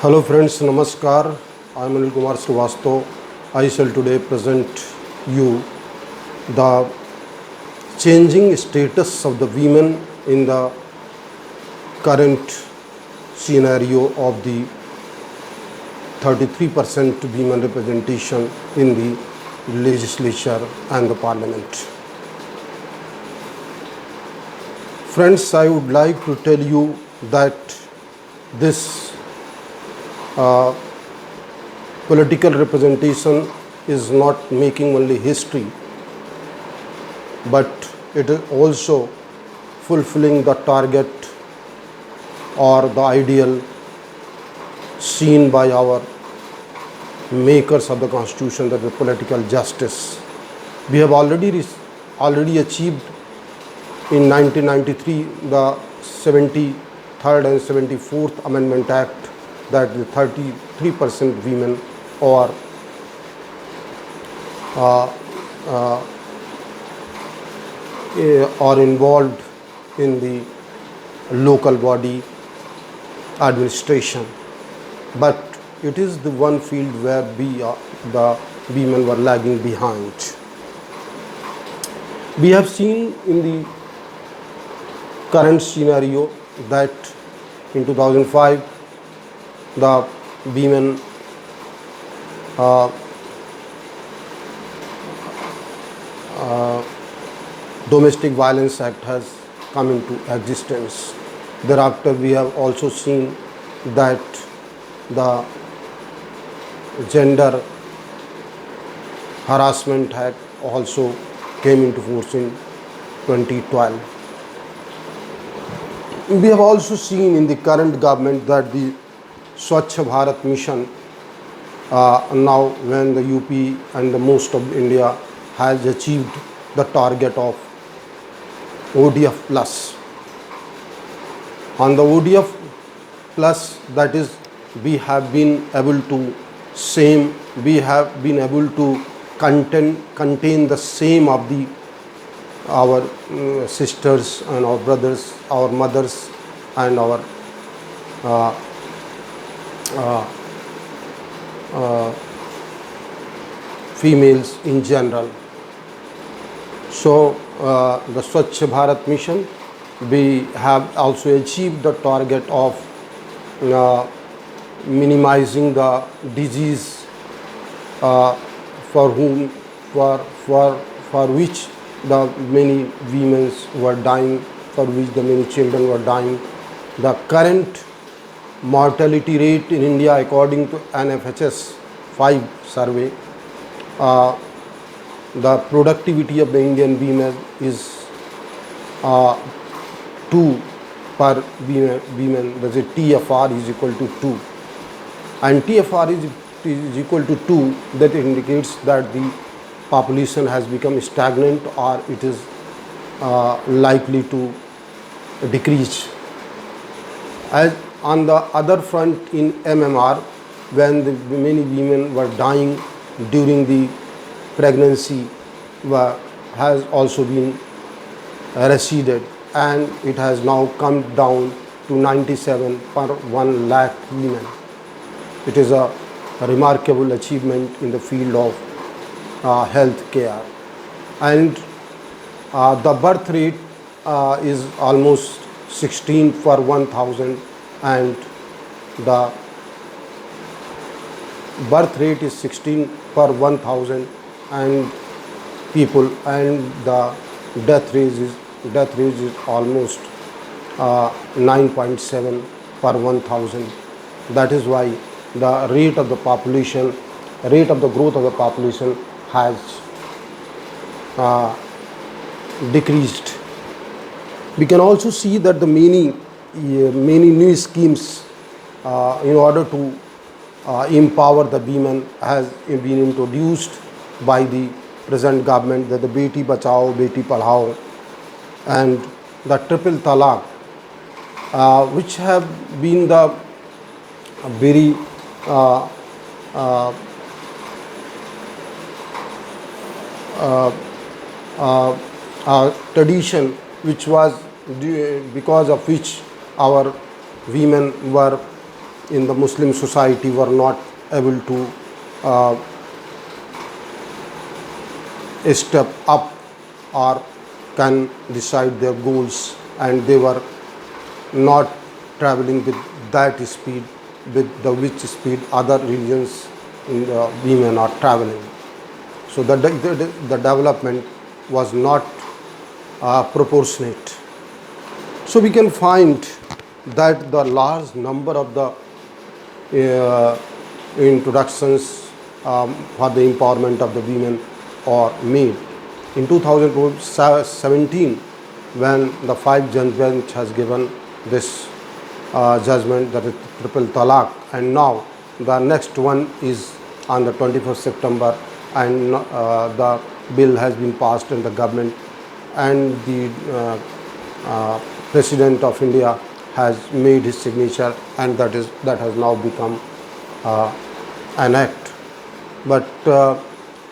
Hello friends, Namaskar. I am Anil Kumar Srivastav. I shall today present you the changing status of the women in the current scenario of the 33% women representation in the legislature and the parliament. Friends, I would like to tell you that this political representation is not making only history, but it is also fulfilling the target or the ideal seen by our makers of the constitution, that is political justice. We have already achieved in 1993 the 73rd and 74th Amendment Act, that the 33% women are involved in the local body administration. But it is the one field where the women were lagging behind. We have seen in the current scenario that in 2005 the women Domestic Violence Act has come into existence. Thereafter we have also seen that the Gender Harassment Act also came into force in 2012. We have also seen in the current government that the SWBAT Mission, now when the UP and the most of India has achieved the target of ODF plus. On the ODF plus, that is, we have been able to contain the same of our sisters and our brothers, our mothers and our females in general. So the Swachh Bharat Mission, we have also achieved the target of minimizing the disease for which the many women were dying, for which the many children were dying. The current mortality rate in India, according to NFHS 5 survey, the productivity of the Indian women is 2 per women. That is, TFR is equal to 2, and TFR is equal to 2. That indicates that the population has become stagnant or it is likely to decrease. As on the other front, in MMR, when the many women were dying during the pregnancy, has also been receded, and it has now come down to 97 per 1 lakh women. It is a remarkable achievement in the field of health care. And the birth rate is almost 16 per 1,000, and the birth rate is 16 per 1,000 and people, and the death rate is almost 9.7 per 1,000. That is why the rate of the growth of the population has decreased. We can also see that the many new schemes in order to empower the women has been introduced by the present government, that the Beti Bachao, Beti Padhao and the triple talak, which have been the very tradition, which was because of which our women were in the Muslim society were not able to step up or can decide their goals, and they were not traveling with that speed, with the which speed other religions in the women are traveling. So the development was not proportionate. So we can find that the large number of the introductions for the empowerment of the women are made. In 2017, when the 5 judge bench has given this judgment, that is triple talak, and now the next one is on the 21st September, and the bill has been passed in the government, and the President of India has made his signature, and that has now become an act. But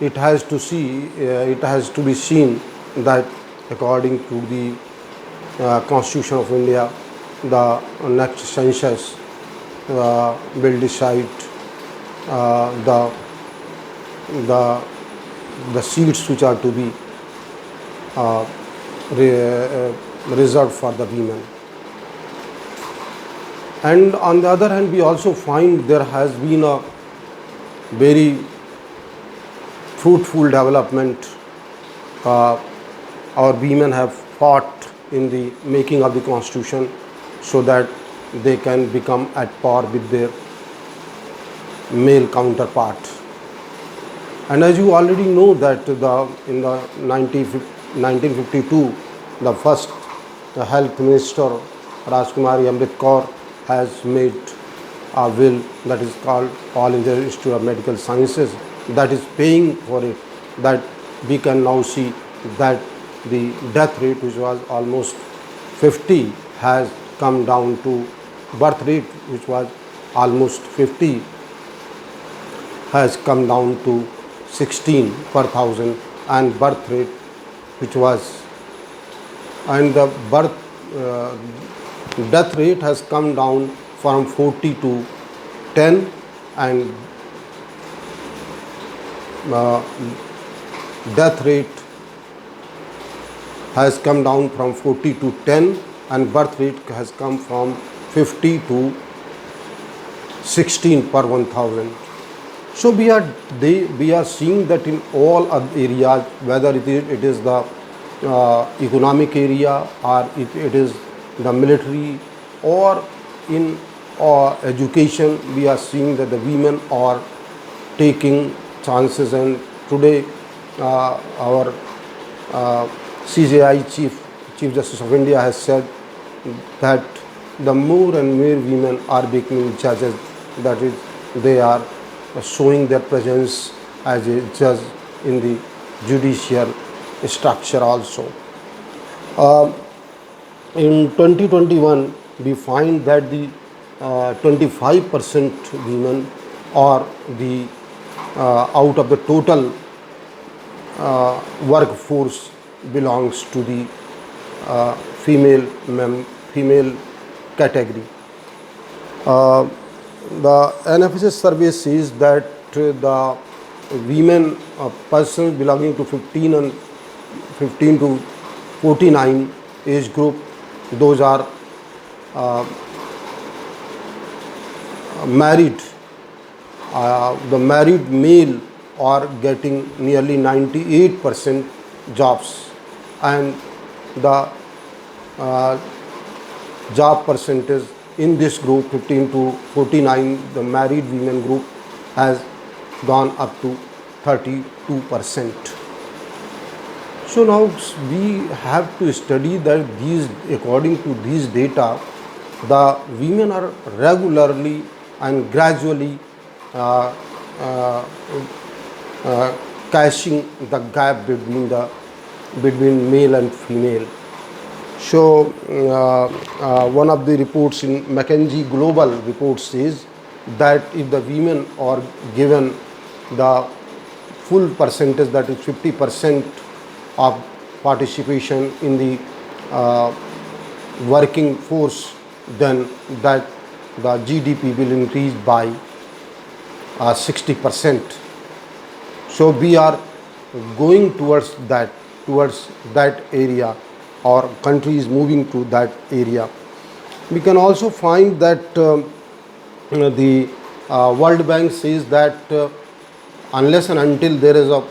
it has to be seen that according to the Constitution of India, the next census will decide the seats which are to be reserved for the women. And on the other hand, we also find there has been a very fruitful development. Our women have fought in the making of the Constitution so that they can become at par with their male counterpart. And as you already know that in the 1952, the first Health Minister Rajkumari Amrit Kaur has made a will that is called All India Institute of Medical Sciences, that is paying for it, that we can now see that the death rate, which was almost 50, has come down to birth rate, which was almost 50, has come down to 16 per thousand, and birth rate, which was, and the death rate has come down from 40 to 10, and death rate has come down from 40 to 10, and birth rate has come from 50 to 16 per 1000. So we are seeing that in all other areas, whether it is the economic area, or it is the military, or in education, we are seeing that the women are taking chances. And today our CJI Chief Justice of India has said that the more and more women are becoming judges, that is, they are showing their presence as a judge in the judicial structure also. In 2021, we find that the 25% women are the out of the total workforce belongs to the female category. The NFSS survey says that the women persons belonging to 15 to 49 age group, those are married. The married male are getting nearly 98% jobs, and the job percentage in this group 15 to 49, the married women group, has gone up to 32%. So now we have to study that according to these data, the women are regularly and gradually cashing the gap between male and female. So one of the reports in McKinsey Global report says that if the women are given the full percentage, that is 50% of participation in the working force, then that the GDP will increase by 60%. So we are going towards that area, or country is moving to that area. We can also find that the World Bank says that unless and until there is a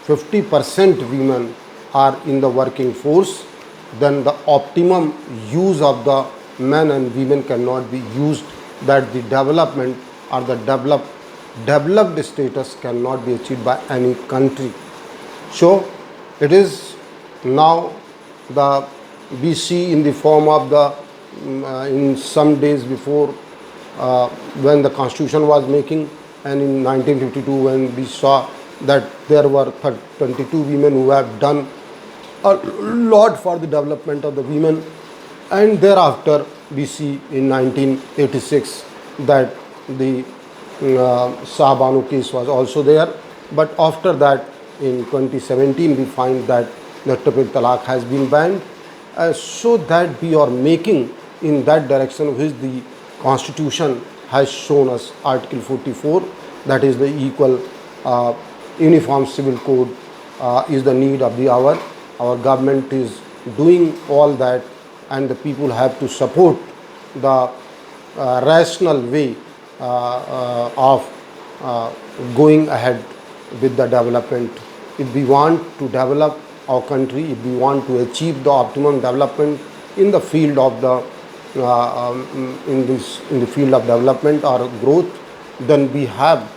50% women are in the working force, then the optimum use of the men and women cannot be used, that the development or the developed status cannot be achieved by any country. So it is now the we see in the form of the in some days before when the constitution was making, and in 1952 when we saw that there were 22 women who have done a lot for the development of the women, and thereafter we see in 1986 that the Sahabanu case was also there. But after that in 2017 we find that the triple talak has been banned, so that we are making in that direction which the constitution has shown us. Article 44, that is the equal uniform civil code, is the need of the hour. Our government is doing all that, and the people have to support the rational way of going ahead with the development. If we want to develop our country, if we want to achieve the optimum development in the field of the in the field of development or growth, then we have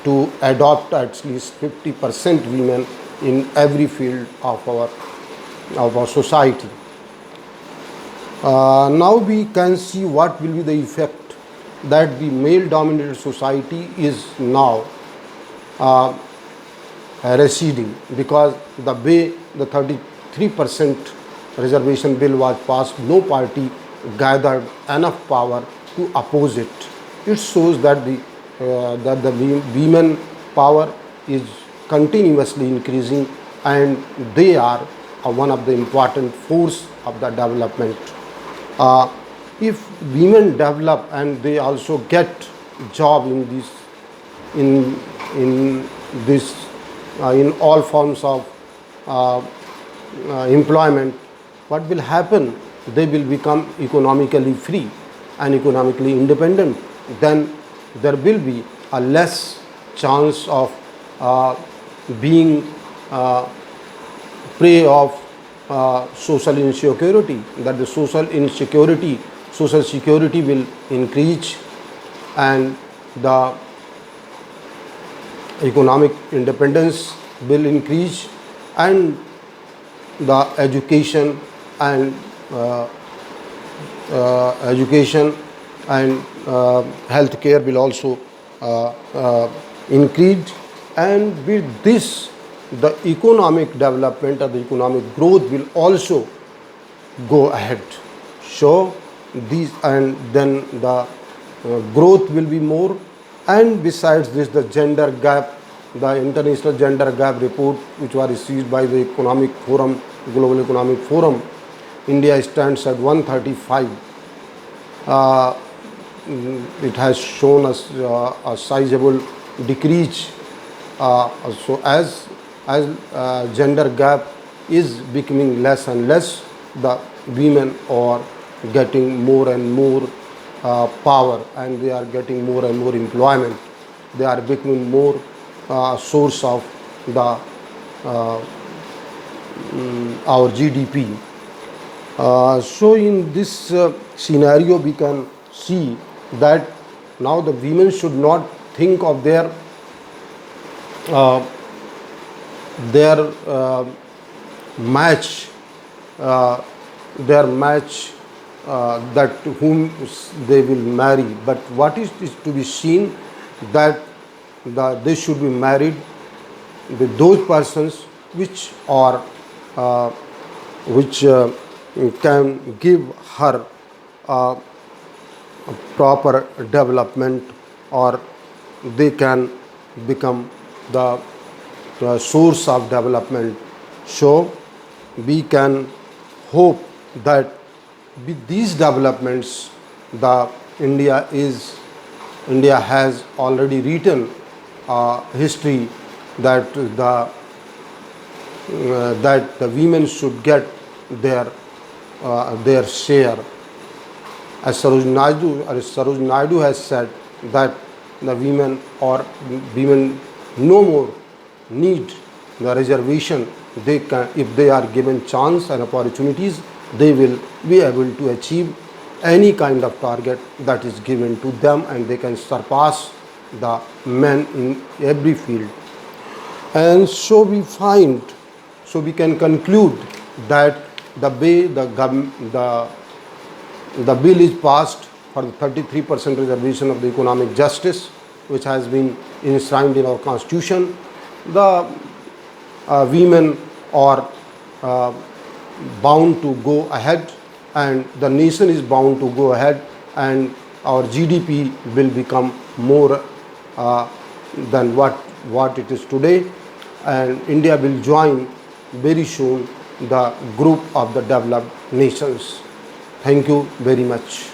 to adopt at least 50% women in every field of our society. Now we can see what will be the effect that the male-dominated society is now receding, because the way the 33% reservation bill was passed, no party gathered enough power to oppose it. It shows that the women power is continuously increasing, and they are one of the important force of the development. If women develop and they also get job in all forms of employment, what will happen? They will become economically free and economically independent. Then there will be a less chance of being prey of social insecurity, that the social security will increase, and the economic independence will increase, and the education and healthcare will also increase, and with this the economic development or the economic growth will also go ahead. So these, and then the growth will be more. And besides this, the gender gap, the International Gender Gap Report, which was received by the Economic Forum, Global Economic Forum, India stands at 135. It has shown us a sizable decrease. So as gender gap is becoming less and less, the women are getting more and more power, and they are getting more and more employment. They are becoming more source of the our GDP. So in this scenario we can see that now the women should not think of their match that whom they will marry, but what is to be seen, that they should be married with those persons which can give her a proper development, or they can become the source of development. So we can hope that with these developments, the India has already written history that the women should get their share. As Saroj Naidu has said that the women no more need the reservation. They can, if they are given chance and opportunities, they will be able to achieve any kind of target that is given to them, and they can surpass the men in every field. And so we can conclude that the way the bill is passed for the 33% reservation of the economic justice, which has been enshrined in our constitution, the women are bound to go ahead, and the nation is bound to go ahead, and our GDP will become more than what it is today, and India will join very soon the group of the developed nations. Thank you very much.